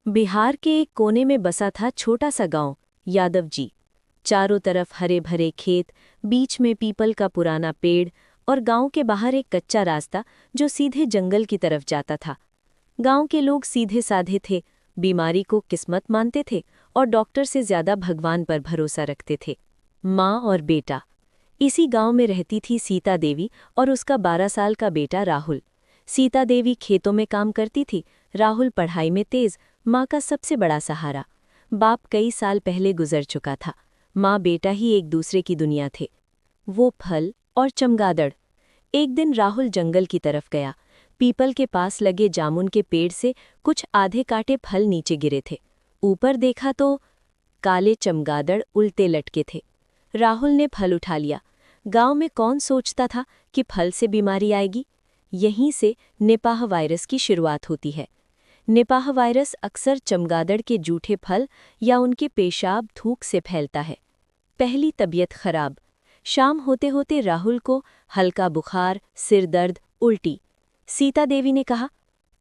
बिहार के एक कोने में बसा था छोटा सा गांव यादव जी। चारों तरफ हरे भरे खेत, बीच में पीपल का पुराना पेड़ और गांव के बाहर एक कच्चा रास्ता जो सीधे जंगल की तरफ जाता था। गांव के लोग सीधे साधे थे, बीमारी को किस्मत मानते थे और डॉक्टर से ज्यादा भगवान पर भरोसा रखते थे। माँ और बेटा। इसी गांव में रहती थी सीता देवी और उसका 12 साल का बेटा राहुल। सीता देवी खेतों में काम करती थी, राहुल पढ़ाई में तेज, माँ का सबसे बड़ा सहारा। बाप कई साल पहले गुजर चुका था, माँ बेटा ही एक दूसरे की दुनिया थे। वो फल और चमगादड़। एक दिन राहुल जंगल की तरफ गया। पीपल के पास लगे जामुन के पेड़ से कुछ आधे काटे फल नीचे गिरे थे। ऊपर देखा तो काले चमगादड़ उल्टे लटके थे। राहुल ने फल उठा लिया। गांव में कौन सोचता था कि फल से बीमारी आएगी। यहीं से निपाह वायरस की शुरुआत होती है। निपाह वायरस अक्सर चमगादड़ के जूठे फल या उनके पेशाब थूक से फैलता है। पहली तबीयत खराब। शाम होते होते राहुल को हल्का बुखार, सिर दर्द, उल्टी। सीता देवी ने कहा,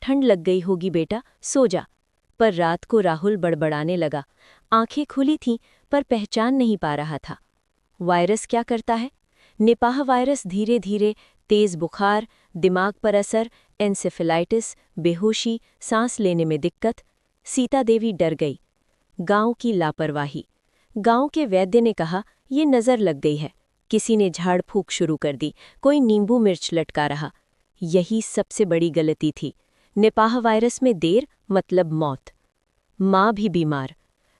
ठंड लग गई होगी बेटा, सो जा। पर रात को राहुल बड़बड़ाने लगा। आंखें खुली थीं पर पहचान नहीं पा रहा था। वायरस क्या करता है? निपाह वायरस धीरे धीरे तेज बुखार, दिमाग पर असर, एन्सेफेलाइटिस, बेहोशी, सांस लेने में दिक्कत। सीता देवी डर गई। गांव की लापरवाही। गांव के वैद्य ने कहा, ये नज़र लग गई है। किसी ने झाड़ फूंक शुरू कर दी, कोई नींबू मिर्च लटका रहा। यही सबसे बड़ी गलती थी। निपाह वायरस में देर मतलब मौत। माँ भी बीमार।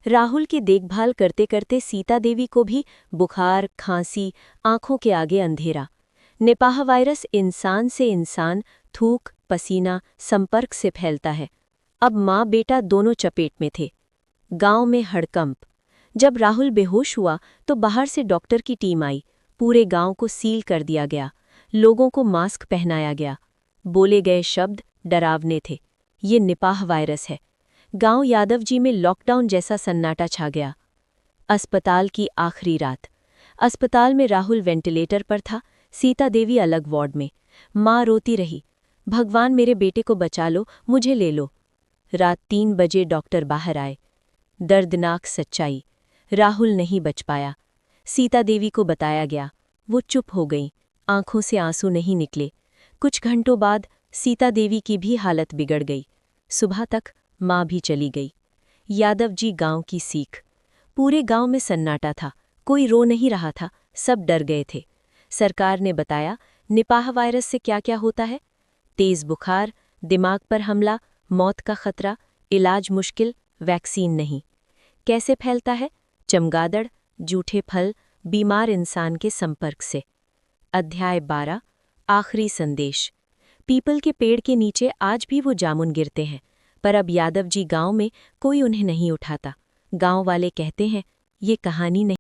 राहुल की देखभाल करते करते सीता देवी को भी बुखार, खांसी, आंखों के आगे अंधेरा। निपाह वायरस इंसान से इंसान, थूक, पसीना, संपर्क से फैलता है। अब माँ बेटा दोनों चपेट में थे। गांव में हड़कंप। जब राहुल बेहोश हुआ तो बाहर से डॉक्टर की टीम आई। पूरे गांव को सील कर दिया गया। लोगों को मास्क पहनाया गया। बोले गए शब्द डरावने थे। ये निपाह वायरस है। गांव यादव जी में लॉकडाउन जैसा सन्नाटा छा गया। अस्पताल की आखिरी रात। अस्पताल में राहुल वेंटिलेटर पर था, सीता देवी अलग वार्ड में। माँ रोती रही, भगवान मेरे बेटे को बचा लो, मुझे ले लो। रात 3 बजे डॉक्टर बाहर आए। दर्दनाक सच्चाई, राहुल नहीं बच पाया। सीता देवी को बताया गया, वो चुप हो गईं, आंखों से आंसू नहीं निकले। कुछ घंटों बाद सीता देवी की भी हालत बिगड़ गई। सुबह तक माँ भी चली गई। यादव जी गांव की सीख। पूरे गांव में सन्नाटा था, कोई रो नहीं रहा था, सब डर गए थे। सरकार ने बताया, निपाह वायरस से क्या क्या होता है? तेज बुखार, दिमाग पर हमला, मौत का खतरा, इलाज मुश्किल, वैक्सीन नहीं। कैसे फैलता है? चमगादड़, जूठे फल, बीमार इंसान के संपर्क से। अध्याय 12, आखिरी संदेश। पीपल के पेड़ के नीचे आज भी वो जामुन गिरते हैं, पर अब यादव जी गांव में कोई उन्हें नहीं उठाता। गांव वाले कहते हैं, ये कहानी नहीं।